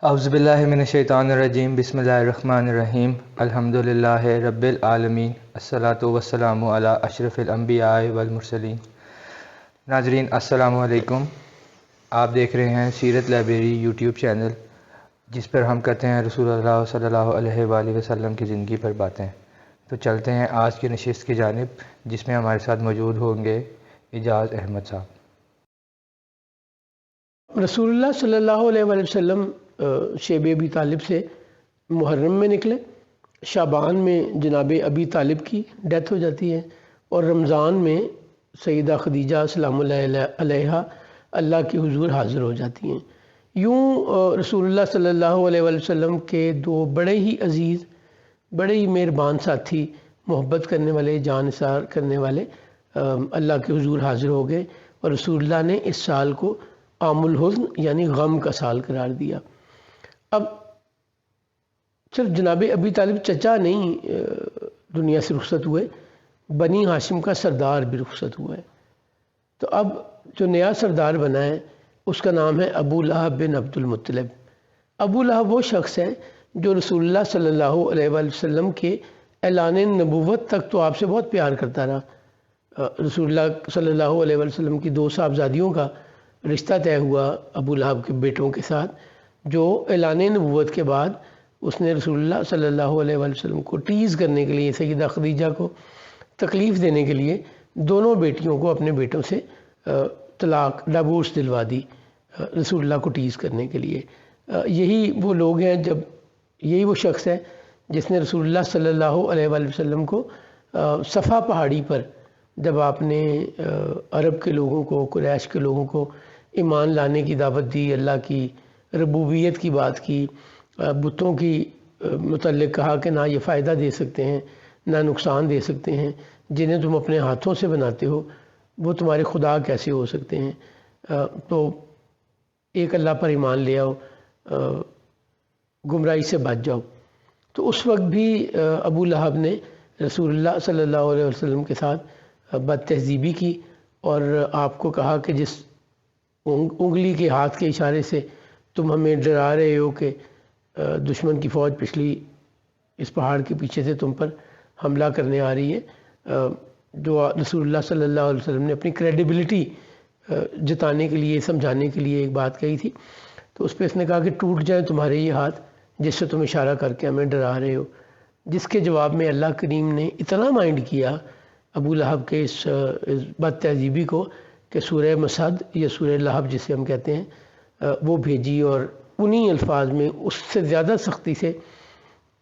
اعوذ باللہ من الشیطان الرجیم بسم اللہ الرحمن الرحیم الحمدللہ رب العالمین الصلاۃ والسلام علی اشرف الانبیاء والمرسلین۔ ناظرین السلام علیکم، آپ دیکھ رہے ہیں سیرت لائبریری یوٹیوب چینل، جس پر ہم کرتے ہیں رسول اللہ صلی اللہ علیہ وآلہ وسلم کی زندگی پر باتیں۔ تو چلتے ہیں آج کی نشست کی جانب، جس میں ہمارے ساتھ موجود ہوں گے اعجاز احمد صاحب۔ رسول اللہ صلی اللہ علیہ وآلہ وسلم شیب ابی طالب سے محرم میں نکلے، شعبان میں جناب ابی طالب کی ڈیتھ ہو جاتی ہے، اور رمضان میں سیدہ خدیجہ سلام اللہ علیہا اللہ کے حضور حاضر ہو جاتی ہیں۔ یوں رسول اللہ صلی اللہ علیہ وآلہ وسلم کے دو بڑے ہی عزیز، بڑے ہی مہربان ساتھی، محبت کرنے والے، جان نثار کرنے والے اللہ کے حضور حاضر ہو گئے، اور رسول اللہ نے اس سال کو عام الحزن یعنی غم کا سال قرار دیا۔ اب صرف جناب ابی طالب چچا نہیں دنیا سے رخصت ہوئے، بنی ہاشم کا سردار بھی رخصت ہوا ہے۔ تو اب جو نیا سردار بنا ہے اس کا نام ہے ابو لہب بن عبد المطلب۔ ابو لہب وہ شخص ہے جو رسول اللہ صلی اللہ علیہ وآلہ وسلم کے اعلان نبوت تک تو آپ سے بہت پیار کرتا رہا۔ رسول اللہ صلی اللہ علیہ وآلہ وسلم کی دو صاحبزادیوں کا رشتہ طے ہوا ابو لہب کے بیٹوں کے ساتھ، جو اعلان نبوت کے بعد اس نے رسول اللہ صلی اللہ علیہ وآلہ وسلم کو ٹیز کرنے کے لیے، سیدہ خدیجہ کو تکلیف دینے کے لیے دونوں بیٹیوں کو اپنے بیٹوں سے طلاق ڈیورس دلوا دی، رسول اللہ کو ٹیز کرنے کے لیے۔ یہی وہ لوگ ہیں، یہی وہ شخص ہے جس نے رسول اللہ صلی اللہ علیہ وآلہ وسلم کو صفا پہاڑی پر جب آپ نے عرب کے لوگوں کو، قریش کے لوگوں کو ایمان لانے کی دعوت دی، اللہ کی ربوبیت کی بات کی، بتوں کی متعلق کہا کہ نہ یہ فائدہ دے سکتے ہیں نہ نقصان دے سکتے ہیں، جنہیں تم اپنے ہاتھوں سے بناتے ہو وہ تمہارے خدا کیسے ہو سکتے ہیں، تو ایک اللہ پر ایمان لے آؤ، گمراہی سے بچ جاؤ۔ تو اس وقت بھی ابو لہب نے رسول اللہ صلی اللہ علیہ وسلم کے ساتھ بد تہذیبی کی، اور آپ کو کہا کہ جس انگلی کے ہاتھ کے اشارے سے تم ہمیں ڈرا رہے ہو کہ دشمن کی فوج پچھلی اس پہاڑ کے پیچھے سے تم پر حملہ کرنے آ رہی ہے، جو رسول اللہ صلی اللہ علیہ وسلم نے اپنی کریڈیبلٹی جتانے کے لیے، سمجھانے کے لیے ایک بات کہی تھی، تو اس پہ اس نے کہا کہ ٹوٹ جائیں تمہارے یہ ہاتھ جس سے تم اشارہ کر کے ہمیں ڈرا رہے ہو، جس کے جواب میں اللہ کریم نے اتنا مائنڈ کیا ابو لہب کے اس بد تہذیبی کو کہ سورہ مسد یا سورہ لہب جسے ہم کہتے ہیں وہ بھیجی، اور انہی الفاظ میں اس سے زیادہ سختی سے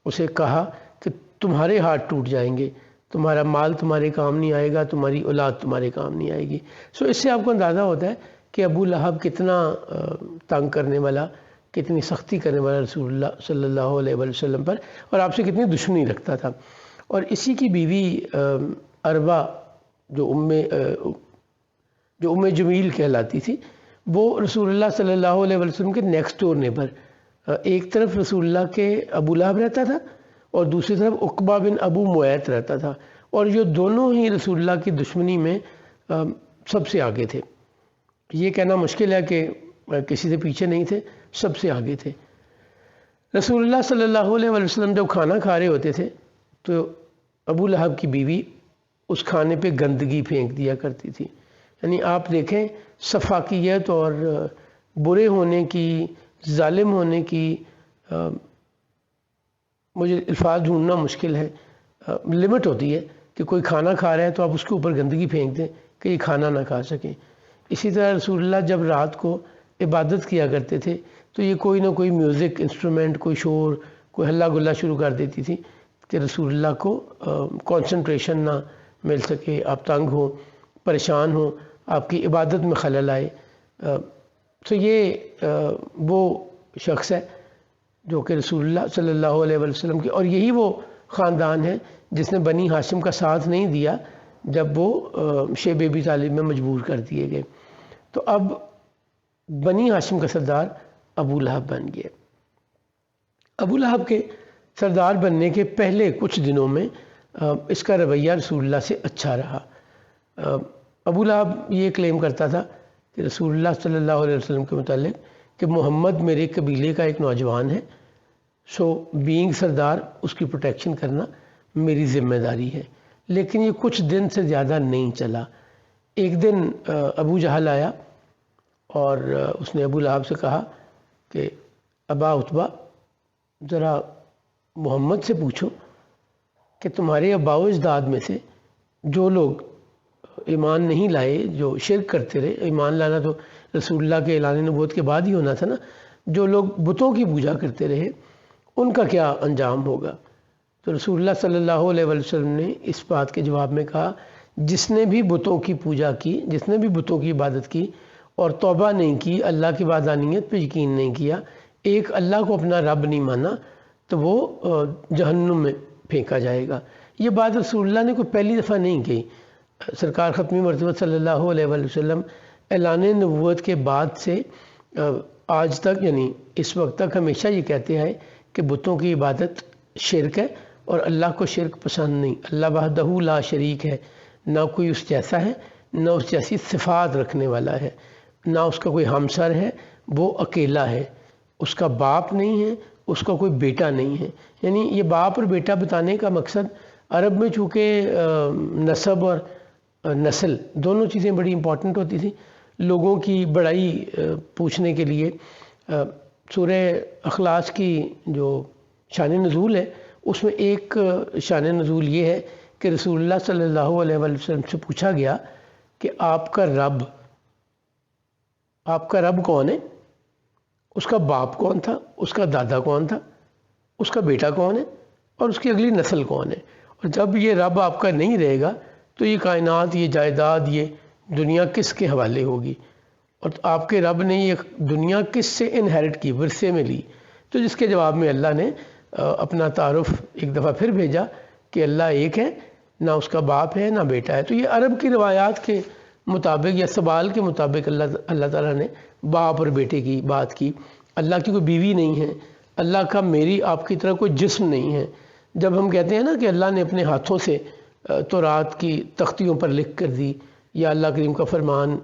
اسے کہا کہ تمہارے ہاتھ ٹوٹ جائیں گے، تمہارا مال تمہارے کام نہیں آئے گا، تمہاری اولاد تمہارے کام نہیں آئے گی۔ سو اس سے آپ کو اندازہ ہوتا ہے کہ ابو لہب کتنا تنگ کرنے والا، کتنی سختی کرنے والا رسول اللہ صلی اللہ علیہ وآلہ وسلم پر، اور آپ سے کتنی دشمنی رکھتا تھا۔ اور اسی کی بیوی عروہ جو ام جمیل کہلاتی تھی، وہ رسول اللہ صلی اللہ علیہ وسلم کے نیکسٹ ڈور نیبر، ایک طرف رسول اللہ کے ابو لہب رہتا تھا اور دوسری طرف عقبہ بن ابو معیط رہتا تھا، اور یہ دونوں ہی رسول اللہ کی دشمنی میں سب سے آگے تھے۔ یہ کہنا مشکل ہے کہ کسی سے پیچھے نہیں تھے، سب سے آگے تھے۔ رسول اللہ صلی اللہ علیہ وسلم جب کھانا کھا رہے ہوتے تھے تو ابو لہب کی بیوی اس کھانے پہ گندگی پھینک دیا کرتی تھی۔ یعنی آپ دیکھیں سفاکیت اور برے ہونے کی، ظالم ہونے کی، مجھے الفاظ ڈھونڈنا مشکل ہے، لمٹ ہوتی ہے کہ کوئی کھانا کھا رہا ہے تو آپ اس کے اوپر گندگی پھینک دیں کہ یہ کھانا نہ کھا سکیں۔ اسی طرح رسول اللہ جب رات کو عبادت کیا کرتے تھے تو یہ کوئی نہ کوئی میوزک انسٹرومنٹ، کوئی شور، کوئی ہلا گلا شروع کر دیتی تھی کہ رسول اللہ کو کنسنٹریشن نہ مل سکے، آپ تنگ ہوں، پریشان ہوں، آپ کی عبادت میں خلل آئے۔ تو یہ وہ شخص ہے جو کہ رسول اللہ صلی اللہ علیہ وسلم کی، اور یہی وہ خاندان ہے جس نے بنی ہاشم کا ساتھ نہیں دیا جب وہ شیب ابی طالب میں مجبور کر دیے گئے۔ تو اب بنی ہاشم کا سردار ابو لہب بن گیا۔ ابو لہب کے سردار بننے کے پہلے کچھ دنوں میں اس کا رویہ رسول اللہ سے اچھا رہا۔ ابو لہب یہ کلیم کرتا تھا کہ رسول اللہ صلی اللہ علیہ وسلم کے متعلق کہ محمد میرے قبیلے کا ایک نوجوان ہے، سو بینگ سردار اس کی پروٹیکشن کرنا میری ذمہ داری ہے۔ لیکن یہ کچھ دن سے زیادہ نہیں چلا۔ ایک دن ابو جہل آیا اور اس نے ابو لہب سے کہا کہ ابا عتبہ ذرا محمد سے پوچھو کہ تمہارے آباء و اجداد میں سے جو لوگ ایمان نہیں لائے، جو شرک کرتے رہے، ایمان لانا تو رسول اللہ کے اعلان نبوت کے بعد ہی ہونا تھا نا، جو لوگ بتوں کی پوجا کرتے رہے ان کا کیا انجام ہوگا؟ تو رسول اللہ صلی اللہ علیہ وسلم نے اس بات کے جواب میں کہا، جس نے بھی بتوں کی پوجا کی، جس نے بھی بتوں کی عبادت کی اور توبہ نہیں کی، اللہ کی وحدانیت پہ یقین نہیں کیا، ایک اللہ کو اپنا رب نہیں مانا، تو وہ جہنم میں پھینکا جائے گا۔ یہ بات رسول اللہ نے کوئی پہلی دفعہ نہیں کہی۔ سرکار ختمی مرتبہ صلی اللہ علیہ وسلم اعلان نبوت کے بعد سے آج تک، یعنی اس وقت تک ہمیشہ یہ کہتے ہیں کہ بتوں کی عبادت شرک ہے اور اللہ کو شرک پسند نہیں۔ اللہ وحدہ لا شریک ہے، نہ کوئی اس جیسا ہے، نہ اس جیسی صفات رکھنے والا ہے، نہ اس کا کوئی ہمسر ہے، وہ اکیلا ہے، اس کا باپ نہیں ہے، اس کا کوئی بیٹا نہیں ہے۔ یعنی یہ باپ اور بیٹا بتانے کا مقصد، عرب میں چونکہ نسب اور نسل دونوں چیزیں بڑی امپورٹنٹ ہوتی تھیں، لوگوں کی بڑائی پوچھنے کے لیے سورہ اخلاص کی جو شان نزول ہے اس میں ایک شان نزول یہ ہے کہ رسول اللہ صلی اللہ علیہ وسلم سے پوچھا گیا کہ آپ کا رب کون ہے؟ اس کا باپ کون تھا، اس کا دادا کون تھا، اس کا بیٹا کون ہے اور اس کی اگلی نسل کون ہے؟ اور جب یہ رب آپ کا نہیں رہے گا تو یہ کائنات، یہ جائیداد، یہ دنیا کس کے حوالے ہوگی؟ اور آپ کے رب نے یہ دنیا کس سے انہیرٹ کی، ورثے میں لی؟ تو جس کے جواب میں اللہ نے اپنا تعارف ایک دفعہ پھر بھیجا کہ اللہ ایک ہے، نہ اس کا باپ ہے نہ بیٹا ہے۔ تو یہ عرب کی روایات کے مطابق یا سوال کے مطابق اللہ تعالیٰ نے باپ اور بیٹے کی بات کی۔ اللہ کی کوئی بیوی نہیں ہے، اللہ کا میری آپ کی طرح کوئی جسم نہیں ہے۔ جب ہم کہتے ہیں نا کہ اللہ نے اپنے ہاتھوں سے تورات کی تختیوں پر لکھ کر دی، یا اللہ کریم کا فرمان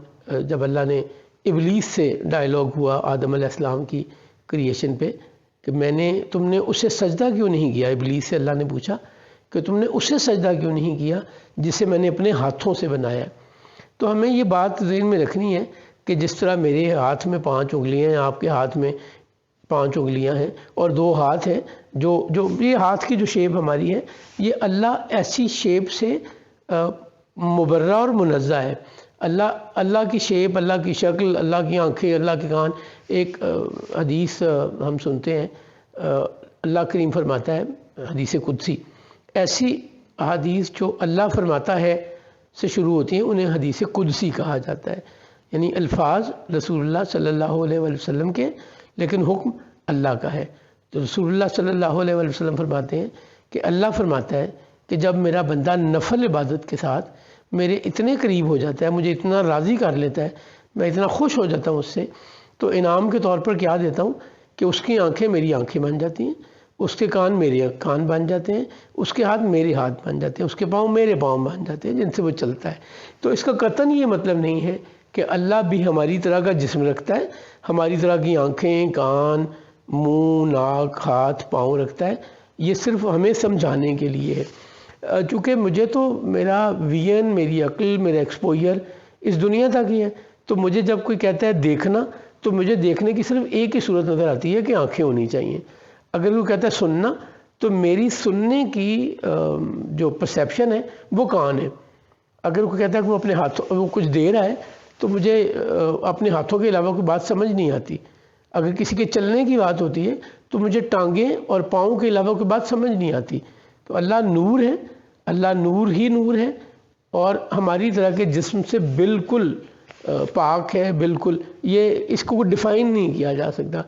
جب اللہ نے ابلیس سے ڈائیلاگ ہوا آدم علیہ السلام کی کریشن پہ کہ تم نے اسے سجدہ کیوں نہیں کیا؟ ابلیس سے اللہ نے پوچھا کہ تم نے اسے سجدہ کیوں نہیں کیا جسے میں نے اپنے ہاتھوں سے بنایا؟ تو ہمیں یہ بات ذہن میں رکھنی ہے کہ جس طرح میرے ہاتھ میں 5 انگلیاں ہیں، آپ کے ہاتھ میں 5 انگلیاں ہیں اور 2 ہاتھ ہیں، جو یہ ہاتھ کی جو شیپ ہماری ہے، یہ اللہ ایسی شیپ سے مبرہ اور منزہ ہے۔ اللہ کی شیپ، اللہ کی شکل، اللہ کی آنکھیں، اللہ کے کان۔ ایک حدیث ہم سنتے ہیں، اللہ کریم فرماتا ہے، حدیث قدسی، ایسی حدیث جو اللہ فرماتا ہے سے شروع ہوتی ہیں انہیں حدیث قدسی کہا جاتا ہے، یعنی الفاظ رسول اللہ صلی اللہ علیہ وسلم کے لیکن حکم اللہ کا ہے۔ تو رسول اللہ صلی اللہ علیہ وسلم فرماتے ہیں کہ اللہ فرماتا ہے کہ جب میرا بندہ نفل عبادت کے ساتھ میرے اتنے قریب ہو جاتا ہے، مجھے اتنا راضی کر لیتا ہے، میں اتنا خوش ہو جاتا ہوں اس سے، تو انعام کے طور پر کیا دیتا ہوں کہ اس کی آنکھیں میری آنکھیں بن جاتی ہیں، اس کے کان میرے کان بن جاتے ہیں، اس کے ہاتھ میرے ہاتھ بن جاتے ہیں، اس کے پاؤں میرے پاؤں بن جاتے ہیں جن سے وہ چلتا ہے۔ تو اس کا قطعاً یہ مطلب نہیں ہے کہ اللہ بھی ہماری طرح کا جسم رکھتا ہے، ہماری طرح کی آنکھیں، کان، منہ، ناک، ہاتھ، پاؤں رکھتا ہے۔ یہ صرف ہمیں سمجھانے کے لیے ہے۔ چونکہ مجھے تو میرا ویژن، میری عقل، میرا ایکسپوجر اس دنیا تک ہی ہے، تو مجھے جب کوئی کہتا ہے دیکھنا، تو مجھے دیکھنے کی صرف ایک ہی صورت نظر آتی ہے کہ آنکھیں ہونی چاہیے۔ اگر کوئی کہتا ہے سننا، تو میری سننے کی جو پرسیپشن ہے وہ کان ہے۔ اگر کوئی کہتا ہے کہ وہ اپنے ہاتھوں وہ کچھ دے رہا ہے، تو مجھے اپنے ہاتھوں کے علاوہ کوئی بات سمجھ نہیں آتی۔ اگر کسی کے چلنے کی بات ہوتی ہے تو مجھے ٹانگیں اور پاؤں کے علاوہ کوئی بات سمجھ نہیں آتی۔ تو اللہ نور ہے، اللہ نور ہی نور ہے، اور ہماری طرح کے جسم سے بالکل پاک ہے، بالکل یہ اس کو ڈیفائن نہیں کیا جا سکتا۔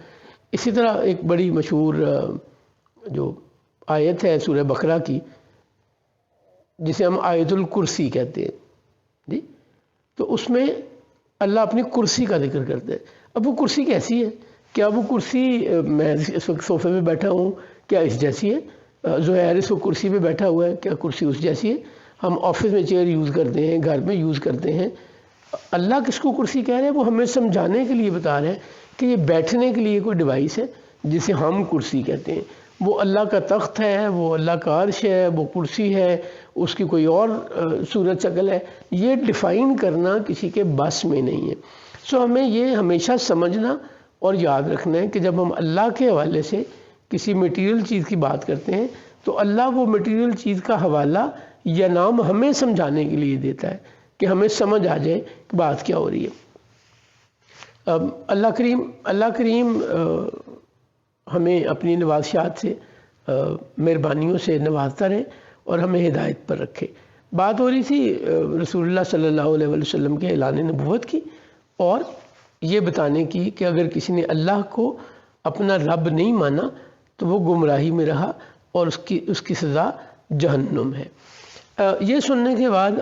اسی طرح ایک بڑی مشہور جو آیت ہے سورہ بقرہ کی، جسے ہم آیت الکرسی کہتے ہیں جی، تو اس میں اللہ اپنی کرسی کا ذکر کرتے ہیں۔ اب وہ کرسی کیسی ہے؟ کیا وہ کرسی میں اس وقت صوفے پہ بیٹھا ہوں کیا اس جیسی ہے؟ زہیر اس وقت کرسی پہ بیٹھا ہوا ہے، کیا کرسی اس جیسی ہے؟ ہم آفس میں چیئر یوز کرتے ہیں، گھر میں یوز کرتے ہیں۔ اللہ کس کو کرسی کہہ رہے ہیں؟ وہ ہمیں سمجھانے کے لیے بتا رہے ہیں کہ یہ بیٹھنے کے لیے کوئی ڈیوائس ہے جسے ہم کرسی کہتے ہیں. وہ اللہ کا تخت ہے، وہ اللہ کا عرش ہے، وہ کرسی ہے، اس کی کوئی اور صورت شکل ہے، یہ ڈیفائن کرنا کسی کے بس میں نہیں ہے. سو ہمیں یہ ہمیشہ سمجھنا اور یاد رکھنا ہے کہ جب ہم اللہ کے حوالے سے کسی میٹیریل چیز کی بات کرتے ہیں تو اللہ وہ میٹیریل چیز کا حوالہ یا نام ہمیں سمجھانے کے لیے دیتا ہے کہ ہمیں سمجھ آ جائے کہ بات کیا ہو رہی ہے. اللہ کریم ہمیں اپنی نوازشات سے مہربانیوں سے نوازتا رہے اور ہمیں ہدایت پر رکھے. بات ہو رہی تھی رسول اللہ صلی اللہ علیہ وسلم کے اعلان نبوت کی اور یہ بتانے کی کہ اگر کسی نے اللہ کو اپنا رب نہیں مانا تو وہ گمراہی میں رہا اور اس کی سزا جہنم ہے. یہ سننے کے بعد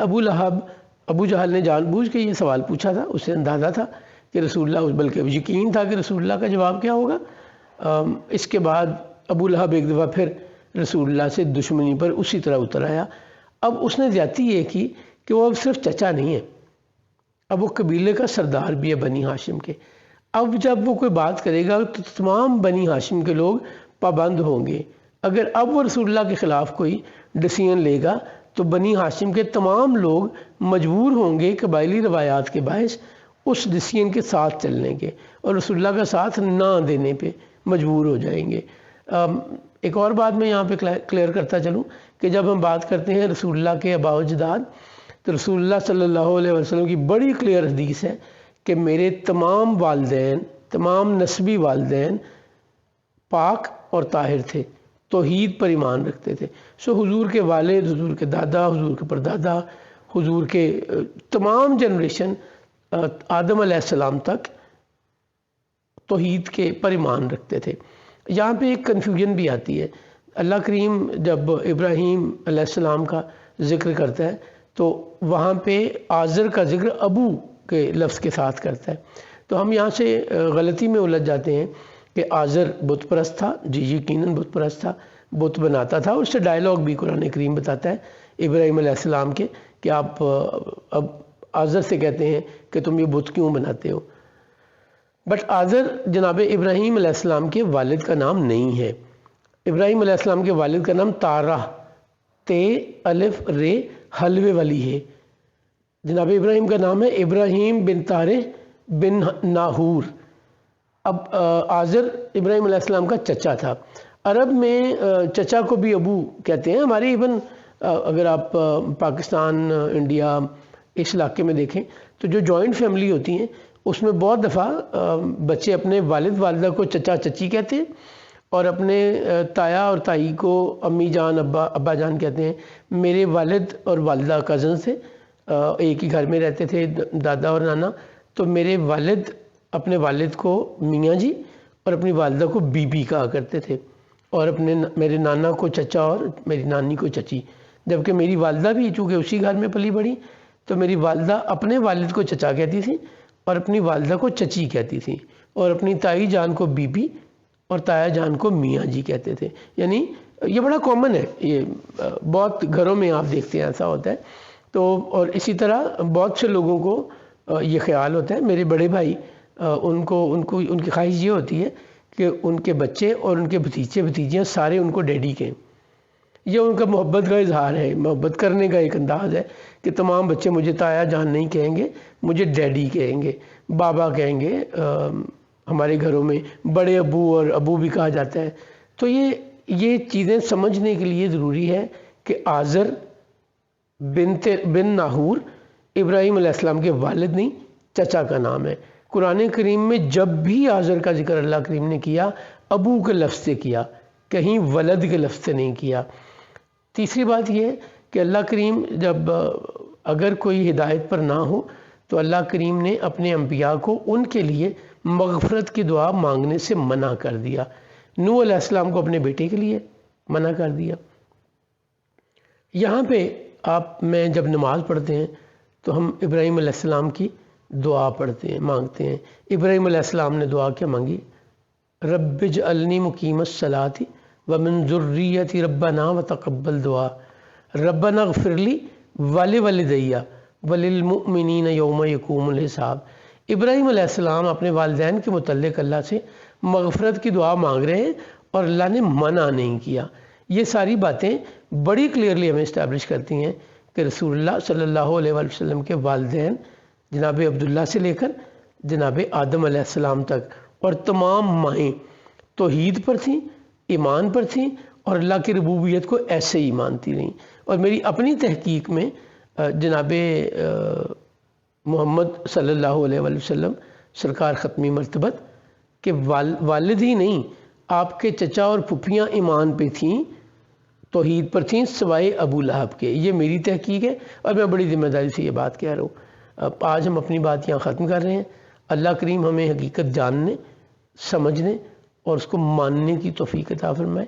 ابو جہل نے جان بوجھ کے یہ سوال پوچھا تھا. اسے اندازہ تھا کہ رسول اللہ، بلکہ یقین تھا کہ رسول اللہ کا جواب کیا ہوگا. اس کے بعد ابو لہب ایک دفعہ پھر رسول اللہ سے دشمنی پر اسی طرح اتر آیا. اب اس نے زیادتی یہ کی کہ وہ اب صرف چچا نہیں ہے، اب وہ قبیلے کا سردار بھی ہے بنی ہاشم کے. اب جب وہ کوئی بات کرے گا تو تمام بنی ہاشم کے لوگ پابند ہوں گے. اگر اب وہ رسول اللہ کے خلاف کوئی ڈیسیژن لے گا تو بنی ہاشم کے تمام لوگ مجبور ہوں گے قبائلی روایات کے باعث اس ڈیسیژن کے ساتھ چلنے کے اور رسول اللہ کا ساتھ نہ دینے پہ مجبور ہو جائیں گے. ایک اور بات میں یہاں پہ کلیئر کرتا چلوں کہ جب ہم بات کرتے ہیں رسول اللہ کے آباء و اجداد تو رسول اللہ صلی اللہ علیہ وسلم کی بڑی کلیئر حدیث ہے کہ میرے تمام والدین، تمام نسبی والدین پاک اور طاہر تھے، توحید پر ایمان رکھتے تھے. سو حضور کے والد، حضور کے دادا، حضور کے پردادا، حضور کے تمام جنریشن آدم علیہ السلام تک توحید کے پر ایمان رکھتے تھے. یہاں پہ ایک کنفیوژن بھی آتی ہے. اللہ کریم جب ابراہیم علیہ السلام کا ذکر کرتا ہے تو وہاں پہ آزر کا ذکر ابو کے لفظ کے ساتھ کرتا ہے. تو ہم یہاں سے غلطی میں الجھ جاتے ہیں کہ آزر بت پرست تھا. جی یقیناً بت پرست تھا، بت بناتا تھا. اس سے ڈائلاگ بھی قرآن کریم بتاتا ہے ابراہیم علیہ السلام کے کہ آپ اب آزر سے کہتے ہیں کہ تم یہ بت کیوں بناتے ہو. بٹ آزر جناب ابراہیم علیہ السلام کے والد کا نام نہیں ہے. ابراہیم علیہ السلام کے والد کا نام تارہ، تے الف رے حلوے والی ہے. جناب ابراہیم کا نام ہے ابراہیم بن طارح بن ناہور. اب آزر ابراہیم علیہ السلام کا چچا تھا. عرب میں چچا کو بھی ابو کہتے ہیں. ہمارے ایون اگر آپ پاکستان، انڈیا اس علاقے میں دیکھیں تو جو جوائنٹ فیملی ہوتی ہیں اس میں بہت دفعہ بچے اپنے والد والدہ کو چچا چچی کہتے ہیں اور اپنے تایا اور تائی کو امی جان ابا جان کہتے ہیں. میرے والد اور والدہ کزنز تھے، ایک ہی گھر میں رہتے تھے، دادا اور نانا. تو میرے والد اپنے والد کو میاں جی اور اپنی والدہ کو بی بی کہا کرتے تھے اور میرے نانا کو چچا اور میری نانی کو چچی. جبکہ میری والدہ بھی چونکہ اسی گھر میں پلی بڑھی تو میری والدہ اپنے والد کو چچا کہتی تھی اور اپنی والدہ کو چچی کہتی تھی اور اپنی تائی جان کو بی بی اور تایا جان کو میاں جی کہتے تھے. یعنی یہ بڑا کامن ہے، یہ بہت گھروں میں آپ دیکھتے ہیں ایسا ہوتا ہے. تو اور اسی طرح بہت سے لوگوں کو یہ خیال ہوتا ہے. میرے بڑے بھائی ان کی خواہش یہ ہوتی ہے کہ ان کے بچے اور ان کے بھتیجے بھتیجیاں سارے ان کو ڈیڈی کہیں. یہ ان کا محبت کا اظہار ہے، محبت کرنے کا ایک انداز ہے کہ تمام بچے مجھے تایا جان نہیں کہیں گے، مجھے ڈیڈی کہیں گے، بابا کہیں گے. ہمارے گھروں میں بڑے ابو اور ابو بھی کہا جاتا ہے. تو یہ چیزیں سمجھنے کے لیے ضروری ہے کہ آزر بن ناہور ابراہیم علیہ السلام کے والد نہیں، چچا کا نام ہے. قرآن کریم میں جب بھی آزر کا ذکر اللہ کریم نے کیا ابو کے لفظ سے کیا، کہیں ولد کے لفظ سے نہیں کیا. تیسری بات یہ ہے کہ اللہ کریم جب اگر کوئی ہدایت پر نہ ہو تو اللہ کریم نے اپنے انبیاء کو ان کے لیے مغفرت کی دعا مانگنے سے منع کر دیا. نوح علیہ السلام کو اپنے بیٹے کے لیے منع کر دیا. یہاں پہ میں جب نماز پڑھتے ہیں تو ہم ابراہیم علیہ السلام کی دعا پڑھتے ہیں، مانگتے ہیں. ابراہیم علیہ السلام نے دعا کیا مانگی؟ رب اجعلنی مقیم الصلاۃ ومن ذریتی ربنا وتقبل دعا ربنا اغفر لی ولوالدی وللمؤمنین یوم یقوم الحساب. ابراہیم علیہ السلام اپنے والدین کے متعلق اللہ سے مغفرت کی دعا مانگ رہے ہیں اور اللہ نے منع نہیں کیا۔ یہ ساری باتیں بڑی کلیئرلی ہمیں اسٹیبلش کرتی ہیں کہ رسول اللہ صلی اللہ علیہ وآلہ وسلم کے والدین جناب عبداللہ سے لے کر جناب آدم علیہ السلام تک اور تمام مائیں توحید پر تھیں، ایمان پر تھیں اور اللہ کی ربوبیت کو ایسے ہی مانتی رہیں۔ اور میری اپنی تحقیق میں جناب محمد صلی اللہ علیہ وآلہ وسلم سرکار ختمی مرتبت کہ والد ہی نہیں، آپ کے چچا اور پھپھیاں ایمان پہ تھیں، توحید پر تھیں سوائے ابو لہب کے۔ یہ میری تحقیق ہے اور میں بڑی ذمہ داری سے یہ بات کہہ رہا ہوں۔ آج ہم اپنی بات یہاں ختم کر رہے ہیں۔ اللہ کریم ہمیں حقیقت جاننے، سمجھنے اور اس کو ماننے کی توفیق عطا فرمائے۔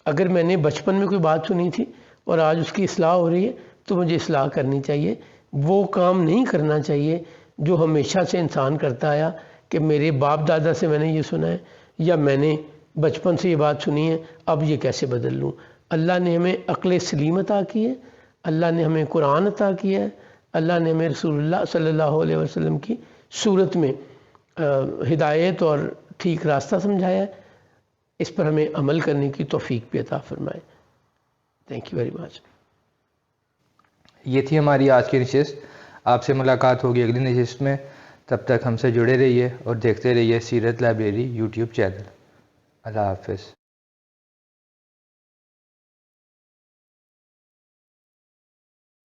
اگر میں نے بچپن میں کوئی بات سنی تھی اور آج اس کی اصلاح ہو رہی ہے تو مجھے اصلاح کرنی چاہیے۔ وہ کام نہیں کرنا چاہیے جو ہمیشہ سے انسان کرتا آیا کہ میرے باپ دادا سے میں نے یہ سنا ہے یا میں نے بچپن سے یہ بات سنی ہے، اب یہ کیسے بدل لوں۔ اللہ نے ہمیں عقل سلیم عطا کی ہے، اللہ نے ہمیں قرآن عطا کیا ہے، اللہ نے ہمیں رسول اللہ صلی اللہ علیہ وسلم کی صورت میں ہدایت اور ٹھیک راستہ سمجھایا ہے۔ اس پر ہمیں عمل کرنے کی توفیق بھی عطا فرمائے۔ Thank you very much. یہ تھی ہماری آج کی نشست۔ آپ سے ملاقات ہوگی اگلی نشست میں۔ تب تک ہم سے جڑے رہیے اور دیکھتے رہیے سیرت لائبریری یوٹیوب چینل۔ اللہ حافظ۔